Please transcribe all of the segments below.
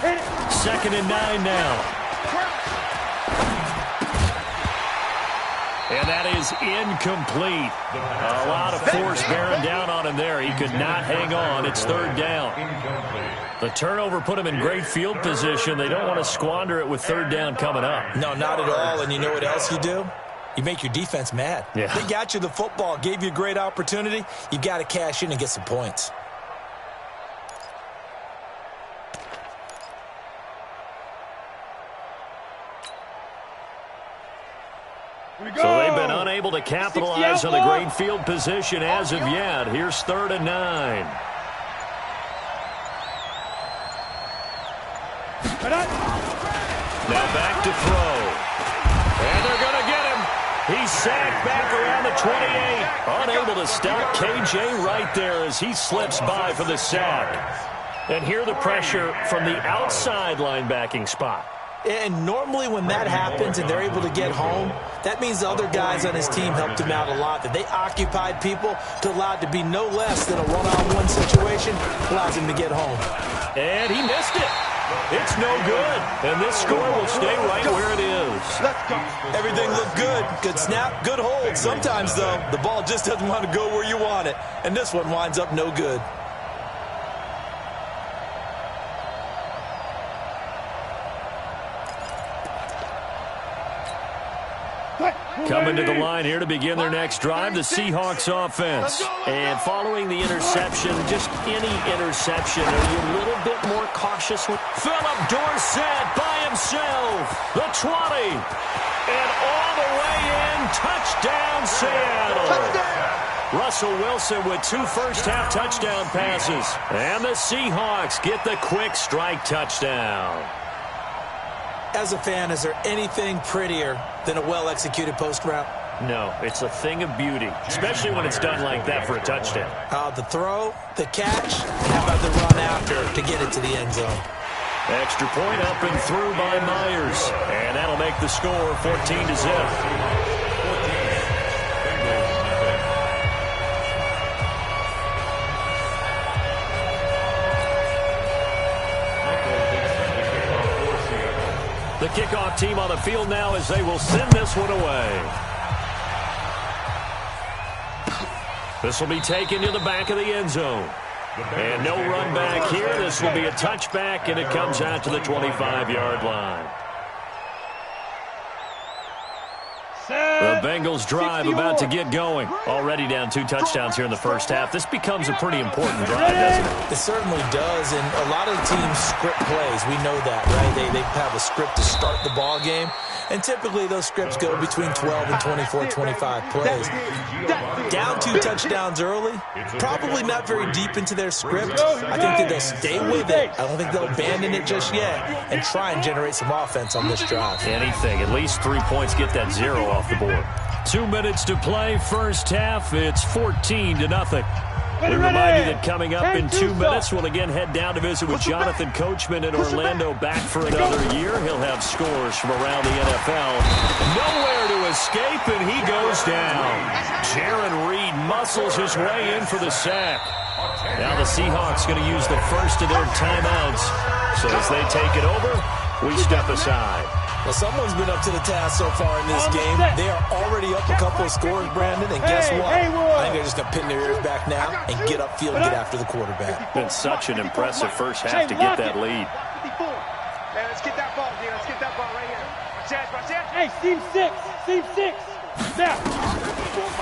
2nd and 9 now. And that is incomplete. A lot of force bearing down on him there. He could not hang on. It's 3rd down. The turnover put him in great field position. They don't want to squander it with 3rd down coming up. No, not at all. And you know what else you do? You make your defense mad. Yeah. They got you the football, gave you a great opportunity. You got to cash in and get some points. So they've been unable to capitalize on a great field position as of yet. Here's 3rd and 9. Now back to throw. And they're going to get him. He's sacked back around the 28. Unable to stop KJ right there as he slips by for the sack. And here the pressure from the outside linebacking spot. And normally when that happens and they're able to get home, that means the other guys on his team helped him out a lot. That they occupied people to allow it to be no less than a one-on-one situation, allows him to get home. And he missed it. It's no good. And this score will stay right where it is. Everything looked good. Good snap, good hold. Sometimes, though, the ball just doesn't want to go where you want it. And this one winds up no good. Coming to the line here to begin their next drive, the Seahawks offense. And following the interception, just any interception, are you a little bit more cautious with Philip Dorsett by himself? The 20. And all the way in, touchdown Seattle. Touchdown. Russell Wilson with 2 first-half touchdown passes. And the Seahawks get the quick strike touchdown. As a fan, is there anything prettier than a well-executed post route? No, it's a thing of beauty, especially when it's done like that for a touchdown. The throw, the catch, and how about the run after to get it to the end zone? Extra point up and through by Myers. And that'll make the score 14-0. The kickoff team on the field now as they will send this one away. This will be taken to the back of the end zone. And no run back here. This will be a touchback, and it comes out to the 25-yard line. The Bengals drive about to get going. Already down 2 touchdowns here in the first half. This becomes a pretty important drive, doesn't it? It certainly does, and a lot of the teams script plays. We know that, right? They have a script to start the ball game, and typically those scripts go between 12 and 24, 25 plays. Down 2 touchdowns early, probably not very deep into their script. I think that they'll stay with it. I don't think they'll abandon it just yet and try and generate some offense on this drive. Anything, at least 3 points, get that 0 off the board. 2 minutes to play, first half. It's 14-0. We remind you that coming up in 2 minutes, we'll again head down to visit with Jonathan Coachman in Orlando, back for another year. He'll have scores from around the NFL. Nowhere to escape, and he goes down. Jaron Reed muscles his way in for the sack. Now the Seahawks going to use the first of their timeouts. So as they take it over, we step aside. Well, someone's been up to the task so far in this game. They are already up a couple of scores, Brandon, and guess what? I think they're just going to pin their ears back now and get upfield and get after the quarterback. Been such an impressive first half to get that lead. Hey, let's get that ball, dude. Let's get that ball right here. Watch out. Hey, Team 6. Team 6.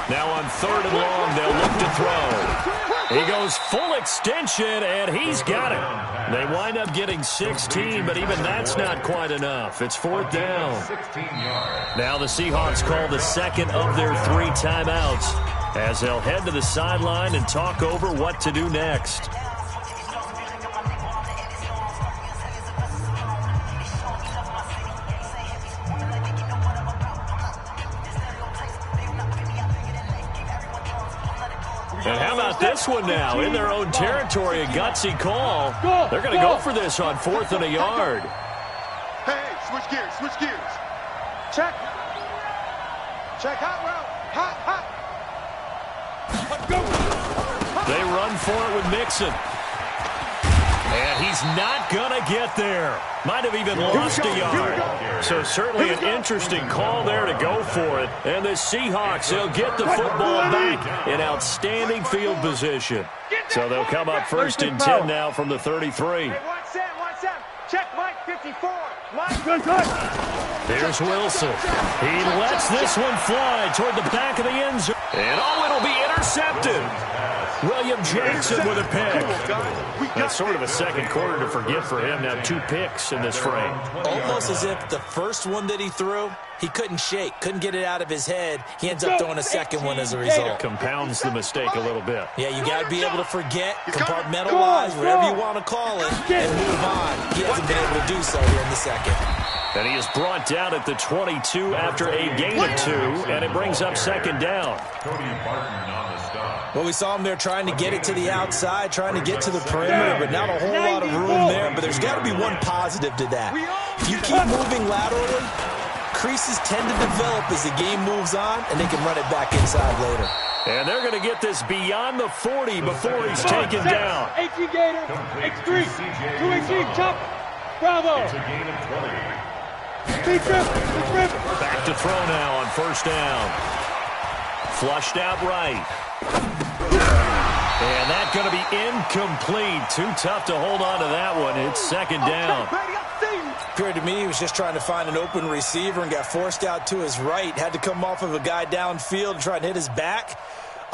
Now on 3rd and long, they'll look to throw. He goes full extension, and he's got it. They wind up getting 16, but even that's not quite enough. It's 4th down. Now the Seahawks call the second of their 3 timeouts as they'll head to the sideline and talk over what to do next. And how about this one now? In their own territory, a gutsy call. They're going to go for this on 4th and a yard. Hey, switch gears. Check. Hot route. Hot. They run for it with Mixon. And He's not going to get there. Might have even lost a yard. So certainly an interesting call there to go for it. And the Seahawks, they'll get the football back in outstanding field position. So they'll come up 1st and 10 now from the 33. Hey, 1-7. Check Mike 54. Here's Wilson. He lets this one fly toward the back of the end zone. And it'll be intercepted. William Jackson with a pick. That's sort of a second quarter to forget for him. Now 2 picks in this frame. Almost as if the first one that he threw, he couldn't shake, couldn't get it out of his head. He ends up throwing a second one as a result. Compounds the mistake a little bit. Yeah, you got to be able to forget, compartmentalize, whatever you want to call it, and move on. He hasn't been able to do so here in the second. And he is brought down at the 22 after a gain of 2, and it brings up 2nd down. Well, we saw him there trying to get it to the outside, trying to get to the perimeter, but not a whole lot of room there. But there's got to be one positive to that. If you keep moving laterally, creases tend to develop as the game moves on, and they can run it back inside later. And they're going to get this beyond the 40 before he's taken down. 18 Gator, X3, 218, chop, bravo. It's a gain of 20. Back to throw now on 1st down. Flushed out right. And that's going to be incomplete. Too tough to hold on to that one. It's 2nd down. Appeared to me he was just trying to find an open receiver and got forced out to his right. Had to come off of a guy downfield and try and hit his back.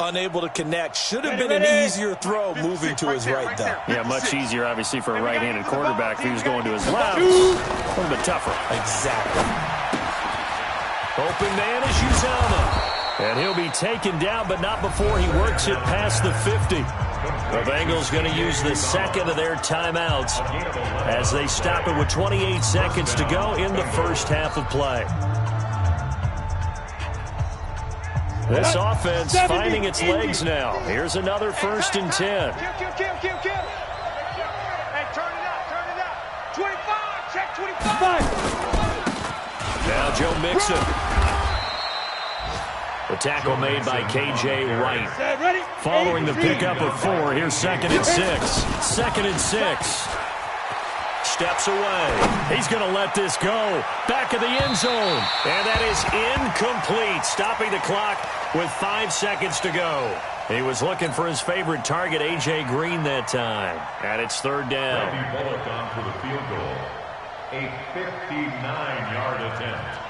Unable to connect. Should have been an easier throw moving to his right, though. Yeah, much easier, obviously, for a right-handed quarterback if he was going to his left. A little bit tougher. Exactly. Open man is Uzama. And he'll be taken down, but not before he works it past the 50. The Bengals going to use the second of their timeouts as they stop it with 28 seconds to go in the first half of play. This offense finding its legs now. Here's another 1st and 10. Kill. Hey, turn it up. 25, check 25. Now Joe Mixon. The tackle made by K.J. Wright. Following the pickup of 4, here's 2nd and 6. 2nd and 6. Steps away. He's going to let this go. Back of the end zone. And that is incomplete. Stopping the clock with 5 seconds to go. He was looking for his favorite target, A.J. Green, that time. And it's 3rd down. Bullock on for the field goal. A 59-yard attempt.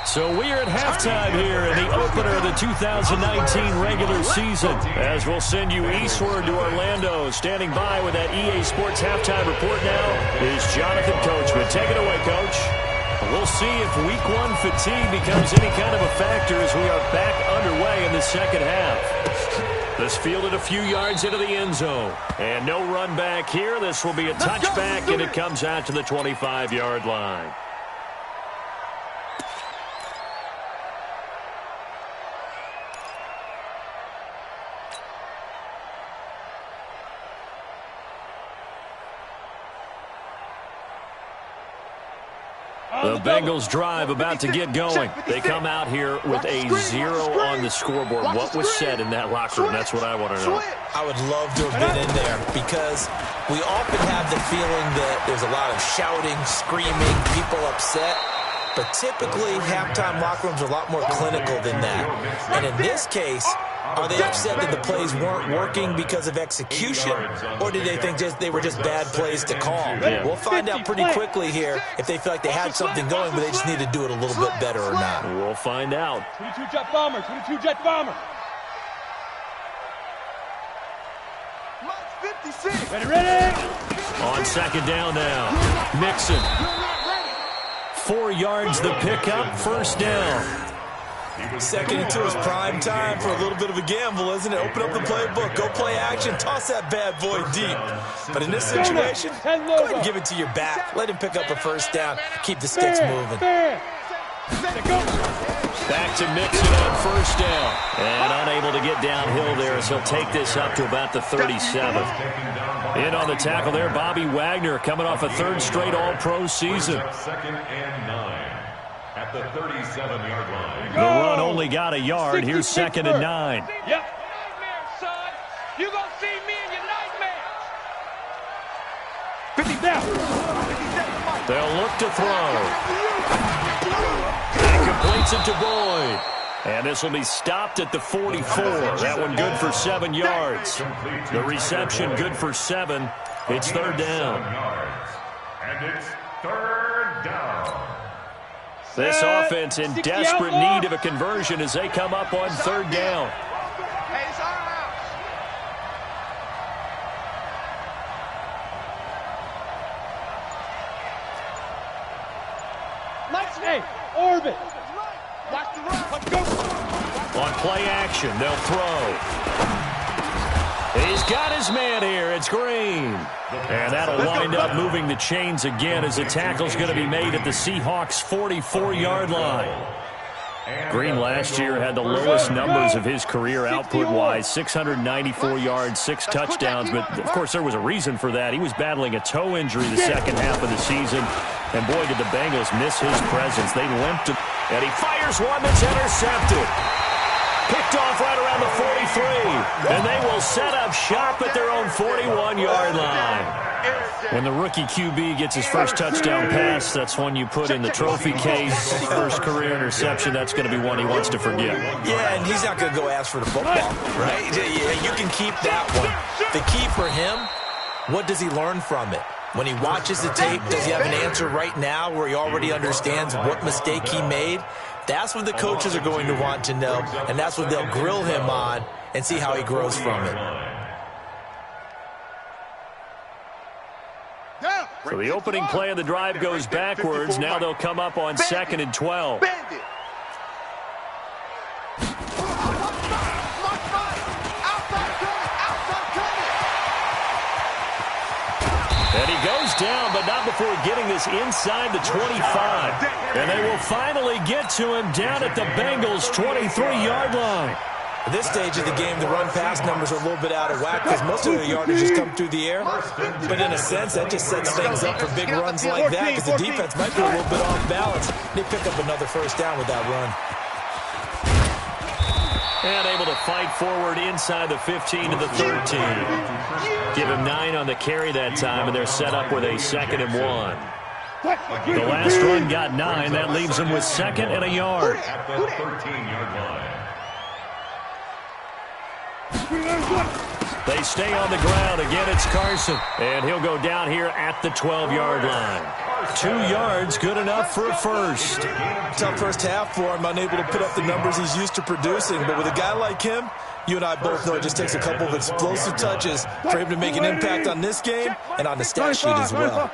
So we are at halftime here in the opener of the 2019 regular season. As we'll send you eastward to Orlando. Standing by with that EA Sports halftime report now is Jonathan Coachman. Take it away, Coach. We'll see if Week 1 fatigue becomes any kind of a factor as we are back underway in the second half. This fielded a few yards into the end zone. And no run back here. This will be a touchback, and it comes out to the 25-yard line. The Bengals drive about to get going. They come out here with a 0 on the scoreboard. What was said in that locker room? That's what I want to know. I would love to have been in there because we often have the feeling that there's a lot of shouting, screaming, people upset. But typically, halftime locker rooms are a lot more clinical than that. And in this case, are they upset that the plays weren't working because of execution, or did they think they were just bad plays to call? Yeah. We'll find out pretty quickly here if they feel like they had something going, but they just need to do it a little bit better or not. We'll find out. 22 Jet Bomber, 22 Jet Bomber. Ready. On 2nd down now. Mixon. 4 yards the pickup, 1st down. Second into his prime time for a little bit of a gamble, isn't it? Open up the playbook, go play action, toss that bad boy deep. But in this situation, go ahead and give it to your back. Let him pick up a 1st down, keep the sticks moving. Back to Mixon on first down. And unable to get downhill there as he'll take this up to about the 37. In on the tackle there, Bobby Wagner coming off a third straight All-Pro season. Second and 9 at the 37-yard line. The run only got a yard. Here's second and 9. Yep. Son. You gonna see me in your nightmares. 50 down. They'll look to throw. And completes it to Boyd. And this will be stopped at the 44. That one good for 7 yards. The reception good for 7. It's third down. And it's third down. This offense in desperate need of a conversion as they come up on third down. Hey, it's our house. Hey, orbit. Watch the run. Let's go. On play action, they'll throw. He's got his man here. It's Green. And that'll wind up moving the chains again as the tackle's going to be made at the Seahawks' 44-yard line. Green last year had the lowest numbers of his career output-wise, 694 yards, 6 touchdowns. But, of course, there was a reason for that. He was battling a toe injury the second half of the season. And, boy, did the Bengals miss his presence. They limped him. And he fires one that's intercepted. Picked off right around the 43. And they will set up shop at their own 41-yard line. When the rookie QB gets his first touchdown pass, that's one you put in the trophy case. First career interception, that's going to be one he wants to forget. Yeah, and he's not going to go ask for the football, right? Yeah, you can keep that one. The key for him, what does he learn from it? When he watches the tape, does he have an answer right now where he already understands what mistake he made? That's what the coaches are going to want to know, and that's what they'll grill him on and see how he grows from it. So the opening play of the drive goes backwards. Now they'll come up on second and 12. And he goes down, but not before getting this inside the 25. And they will finally get to him down at the Bengals' 23-yard line. At this stage of the game, the run-pass numbers are a little bit out of whack because most of the yardage has come through the air. But in a sense, that just sets things up for big runs like that because the defense might be a little bit off balance. They pick up another first down with that run. And able to fight forward inside the 15 to the 13. Give him 9 on the carry that time, and they're set up with a 2nd and 1. The last run got 9. That leaves them with 2nd and a yard. At the 13-yard line. They stay on the ground. Again, it's Carson. And he'll go down here at the 12-yard line. 2 yards, good enough for a first. Tough first half for him, unable to put up the numbers he's used to producing. But with a guy like him, you and I both know it just takes a couple of explosive touches for him to make an impact on this game and on the stat sheet as well.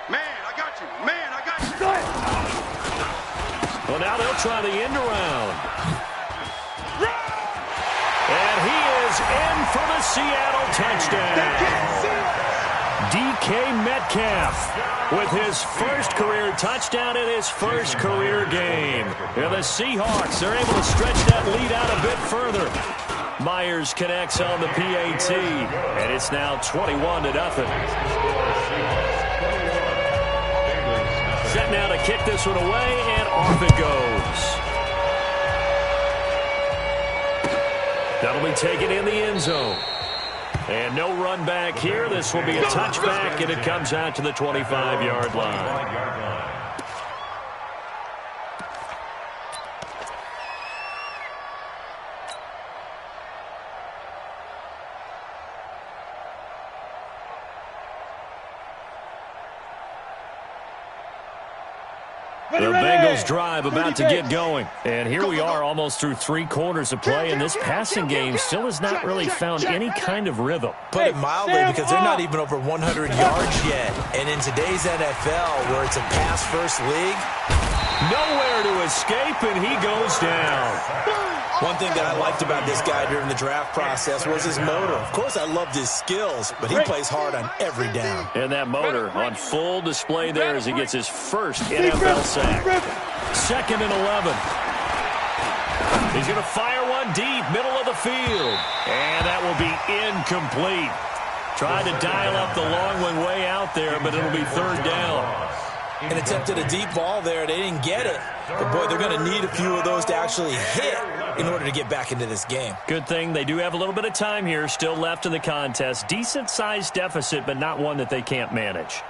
Man, I got you. Man, I got you. Well, now they'll try the end around. And he is in for the Seattle touchdown. DK Metcalf with his first career touchdown in his first career game. And the Seahawks are able to stretch that lead out a bit further. Myers connects on the PAT, and it's now 21-0. Set now to kick this one away, and off it goes. That'll be taken in the end zone. And no run back here. This will be a touchback, and it comes out to the 25-yard line. The Bengals drive about to get going. And here we are almost through 3 quarters of play, and this passing game still has not really found any kind of rhythm. Put it mildly, because they're not even over 100 yards yet. And in today's NFL, where it's a pass-first league, nowhere to escape, and he goes down. One thing that I liked about this guy during the draft process was his motor. Of course, I loved his skills, but he plays hard on every down. And that motor on full display there as he gets his first NFL sack. 2nd and 11. He's going to fire one deep, middle of the field. And that will be incomplete. Tried to dial up the long one way out there, but it'll be third down. And attempted a deep ball there. They didn't get it. But, boy, they're going to need a few of those to actually hit in order to get back into this game. Good thing they do have a little bit of time here still left in the contest. Decent-sized deficit, but not one that they can't manage.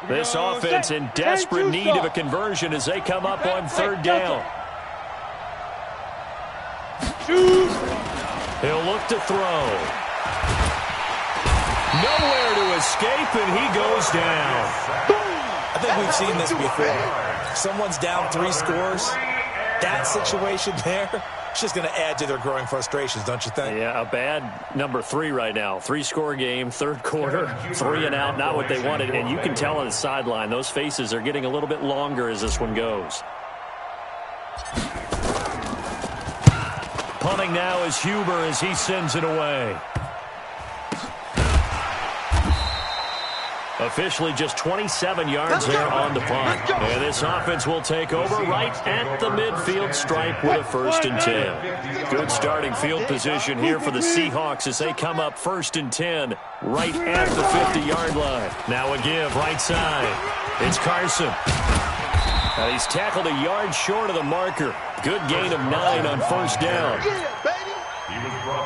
This offense in desperate need of a conversion as they come up on third down. He'll look to throw. Nowhere to escape, and he goes down. I think we've seen this before. Someone's down 3 scores. That situation there, it's just going to add to their growing frustrations, don't you think? Yeah, a bad number 3 right now. 3-score game, third quarter, 3 and out, not what they wanted. And you can tell on the sideline, those faces are getting a little bit longer as this one goes. Punting now is Huber as he sends it away. Officially just 27 yards there on the punt. And this offense will take over right at the midfield stripe with a 1st and 10. Good starting field position here for the Seahawks as they come up 1st and 10 right at the 50-yard line. Now a give right side. It's Carson. He's tackled a yard short of the marker. Good gain of 9 on 1st down.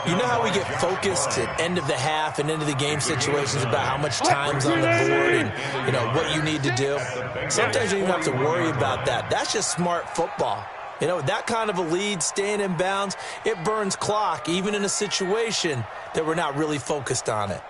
You know how we get focused at end of the half and into the game situations about how much time's on the board and, you know, what you need to do? Sometimes you don't even have to worry about that. That's just smart football. You know, that kind of a lead, staying in bounds, it burns clock, even in a situation that we're not really focused on it.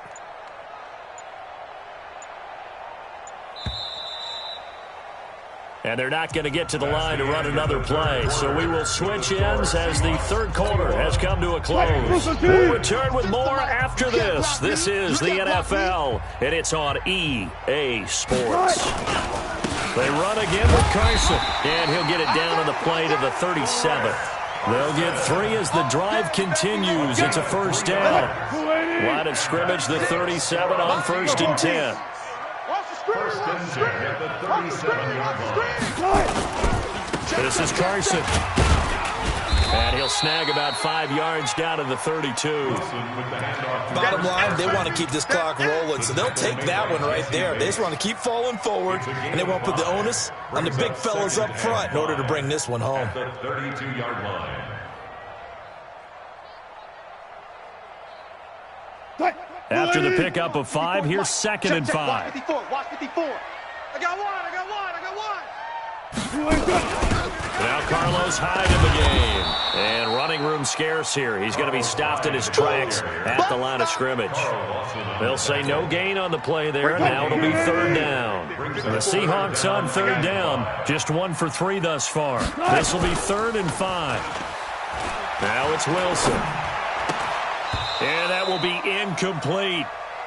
And they're not going to get to the line to run another play. So we will switch ends as the third quarter has come to a close. We'll return with more after this. This is the NFL, and it's on EA Sports. They run again with Carson, and he'll get it down on the play to the 37. They'll get 3 as the drive continues. It's a 1st down. Line of scrimmage, the 37 on 1st and 10. First and 10 at the 37-yard line. This is Carson. And he'll snag about 5 yards down to the 32. Bottom line, they want to keep this clock rolling, so they'll take that one right there. They just want to keep falling forward, and they won't put the onus on the big fellas up front in order to bring this one home. At the 32-yard line. After the pickup of 5, here's 2nd and 5. Watch 54. I got one. Now Carlos Hyde in the game. And running room scarce here. He's going to be stopped in his tracks at the line of scrimmage. They'll say no gain on the play there. Now it'll be 3rd down. The Seahawks on 3rd down. Just 1 for 3 thus far. This will be 3rd and 5. Now it's Wilson. And that will be incomplete.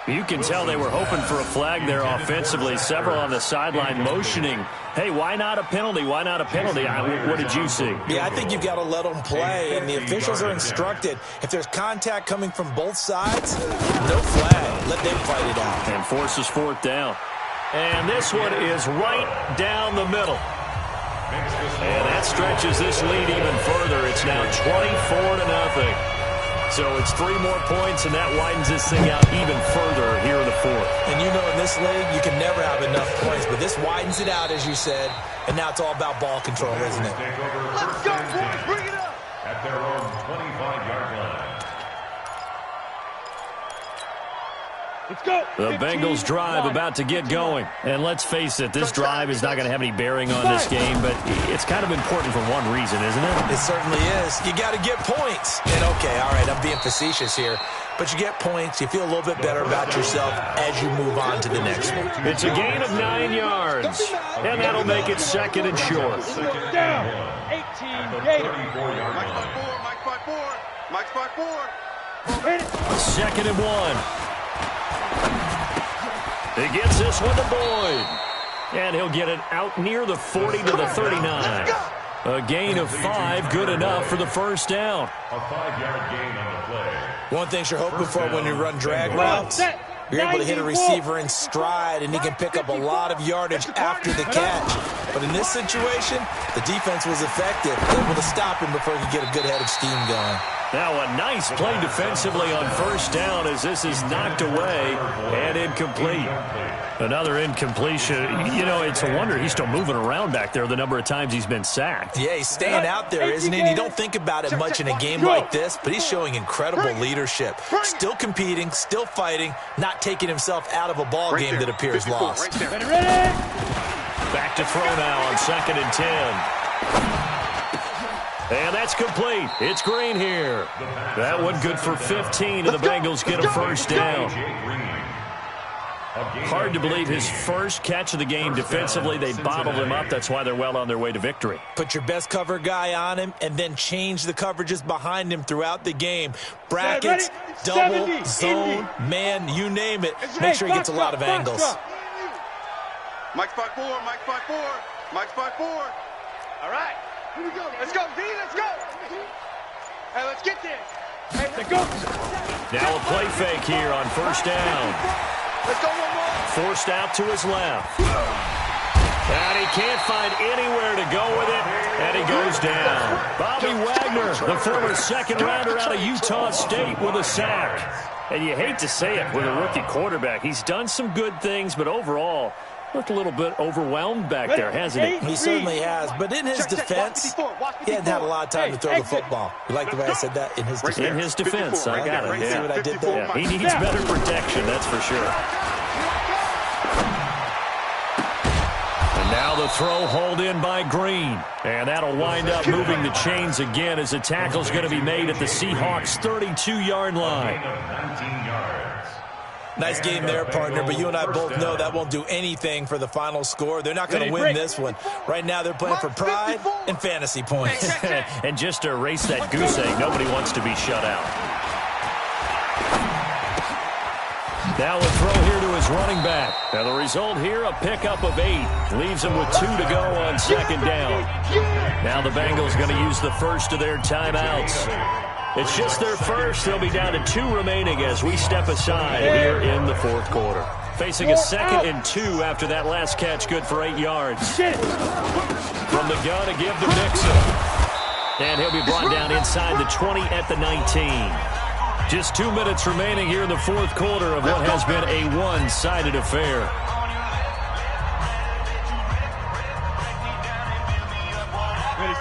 You can tell they were hoping for a flag there offensively. Several on the sideline motioning, hey, why not a penalty? Why not a penalty? What did you see? Yeah, I think you've got to let them play, and the officials are instructed. If there's contact coming from both sides, no flag. Let them fight it out. And forces 4th down. And this one is right down the middle. And that stretches this lead even further. It's now 24-0. So it's 3 more points, and that widens this thing out even further here in the 4th. And you know in this league, you can never have enough points, but this widens it out, as you said, and now it's all about ball control, isn't it? Let's go, boys. Bring it up. At their own 25-yard line. Let's go. The Bengals drive about to get going. And let's face it, this drive is not going to have any bearing on this game, but it's kind of important for one reason, isn't it? It certainly is. You got to get points. And okay, all right, I'm being facetious here, but you get points, you feel a little bit better about yourself as you move on to the next one. It's a gain of 9 yards, and that'll make it 2nd and short. Down. 18 Gators. Mike's 5-4. 2nd and 1. He gets this one to Boyd. And he'll get it out near the 40 to the 39. A gain of 5, good enough for the 1st down. A 5-yard gain on the play. One thing you're hoping for when you run drag routes, you're able to hit a receiver in stride, and he can pick up a lot of yardage after the catch. But in this situation, the defense was effective, able to stop him before he could get a good head of steam going. Now a nice play defensively on first down as this is knocked away and incomplete. Another incompletion. You know, it's a wonder he's still moving around back there the number of times he's been sacked. Yeah, he's staying out there, isn't he? And you don't think about it much in a game like this, but he's showing incredible leadership. Still competing, still fighting, not taking himself out of a ball game that appears lost. Back to throw now on 2nd and 10. And that's complete. It's Green here. That one good for 15, and the Bengals get a first down. Hard to believe his first catch of the game defensively. They bottled him up. That's why they're well on their way to victory. Put your best cover guy on him and then change the coverages behind him throughout the game. Brackets, double, zone, man, you name it. Make sure he gets a lot of angles. Mike's 5-4, Mike's 5-4, Mike's 5-4. All right. Here we go. Let's go, D, let's go. Hey, let's get this. Hey, let's go. Now a play fake here on first down. Let's go one more. Forced out to his left. And he can't find anywhere to go with it, and he goes down. Bobby Wagner, the former second rounder out of Utah State, with a sack. And you hate to say it with a rookie quarterback. He's done some good things, but overall, looked a little bit overwhelmed back there, hasn't he? He certainly has, but in his defense, he hadn't had a lot of time to throw the football. You like the way I said that? In his defense. In his defense, I got it. See what I did there? Yeah, he needs better protection, that's for sure. And now the throw hauled in by Green. And that'll wind up moving the chains again as the tackle's going to be made at the Seahawks' 32-yard line. 19 yards. Nice game there, partner, but you and I both know that won't do anything for the final score. They're not going to win this one. Right now, they're playing for pride and fantasy points. And just to erase that goose egg, nobody wants to be shut out. Now a throw here to his running back. Now the result here, a pickup of 8. Leaves him with 2 to go on 2nd down. Now the Bengals going to use the first of their timeouts. It's just their first. They'll be down to 2 remaining as we step aside here in the 4th quarter. Facing a 2nd and 2 after that last catch, good for 8 yards. From the gun to give to Mixon. And he'll be brought down inside the 20 at the 19. Just 2 minutes remaining here in the 4th quarter of what has been a one-sided affair.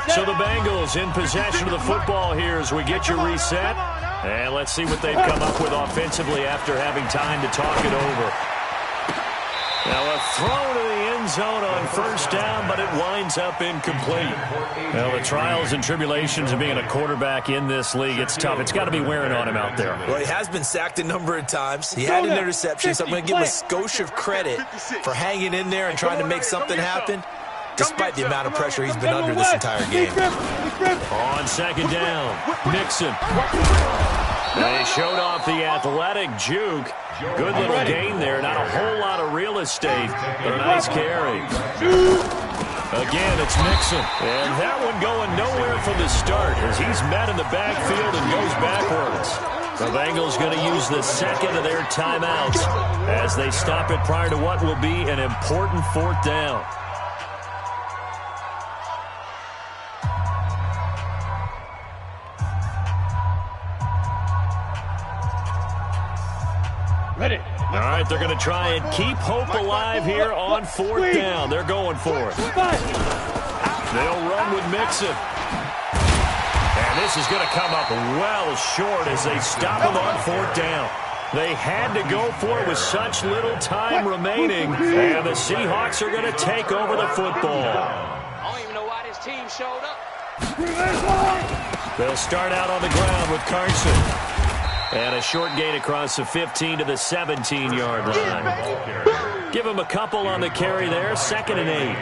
So the Bengals in possession of the football here as we get you reset. And let's see what they've come up with offensively after having time to talk it over. Now a throw to the end zone on first down, but it winds up incomplete. Well, the trials and tribulations of being a quarterback in this league, it's tough. It's got to be wearing on him out there. Well, he has been sacked a number of times. He had an interception, so I'm going to give him a skosh of credit for hanging in there and trying to make something happen, despite the amount of pressure he's been under this entire game. On 2nd down, Mixon. They showed off the athletic juke. Good little gain there. Not a whole lot of real estate, but a nice carry. Again, it's Mixon. And that one going nowhere from the start as he's met in the backfield and goes backwards. The Bengals going to use the 2nd of their timeouts as they stop it prior to what will be an important 4th down. Ready. All right, they're going to try and keep hope alive here on 4th down. They're going for it. They'll run with Mixon. And this is going to come up well short as they stop him on 4th down. They had to go for it with such little time remaining. And the Seahawks are going to take over the football. I don't even know why this team showed up. They'll start out on the ground with Carson. And a short gain across the 15 to the 17-yard line. Give him a couple on the carry there, 2nd and 8.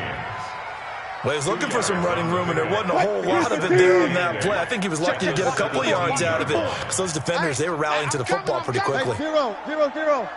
Well, he was looking for some running room, and there wasn't a whole lot of it there on that play. I think he was lucky to get a couple of yards out of it because those defenders, they were rallying to the football pretty quickly. 0-0.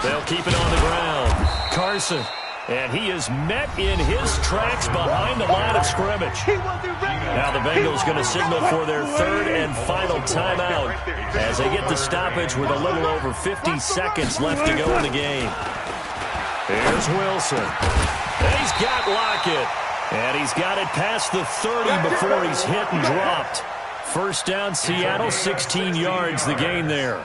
They'll keep it on the ground. Carson. And he is met in his tracks behind the line of scrimmage. Now the Bengals going to signal for their third and final timeout as they get the stoppage with a little over 50 seconds left to go in the game. Here's Wilson. He's got Lockett. And he's got it past the 30 before he's hit and dropped. First down, Seattle, 16 yards the gain there.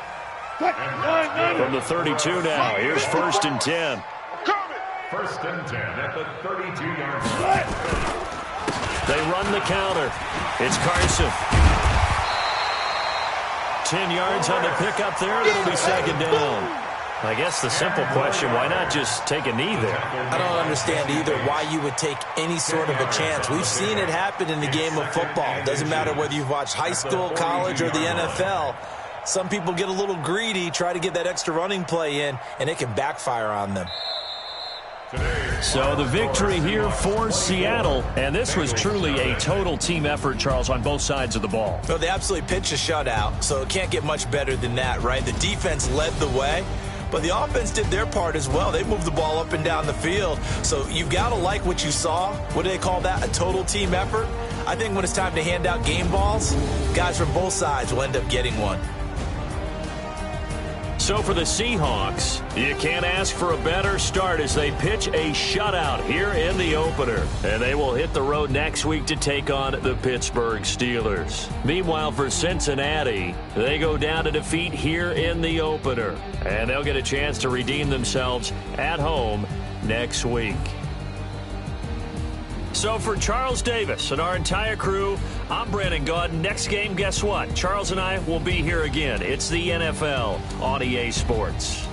From the 32 now, here's 1st and 10. 1st and 10 at the 32-yard line. They run the counter. It's Carson. 10 yards on the pickup there, and it'll be 2nd down. I guess the simple question, why not just take a knee there? I don't understand either why you would take any sort of a chance. We've seen it happen in the game of football. It doesn't matter whether you've watched high school, college, or the NFL. Some people get a little greedy, try to get that extra running play in, and it can backfire on them. So the victory here for Seattle, and this was truly a total team effort, Charles, on both sides of the ball. Well, they absolutely pitched a shutout, so it can't get much better than that, right? The defense led the way, but the offense did their part as well. They moved the ball up and down the field, so you've got to like what you saw. What do they call that, a total team effort? I think when it's time to hand out game balls, guys from both sides will end up getting one. So for the Seahawks, you can't ask for a better start as they pitch a shutout here in the opener. And they will hit the road next week to take on the Pittsburgh Steelers. Meanwhile, for Cincinnati, they go down to defeat here in the opener. And they'll get a chance to redeem themselves at home next week. So for Charles Davis and our entire crew, I'm Brandon Gaudin. Next game, guess what? Charles and I will be here again. It's the NFL on EA Sports.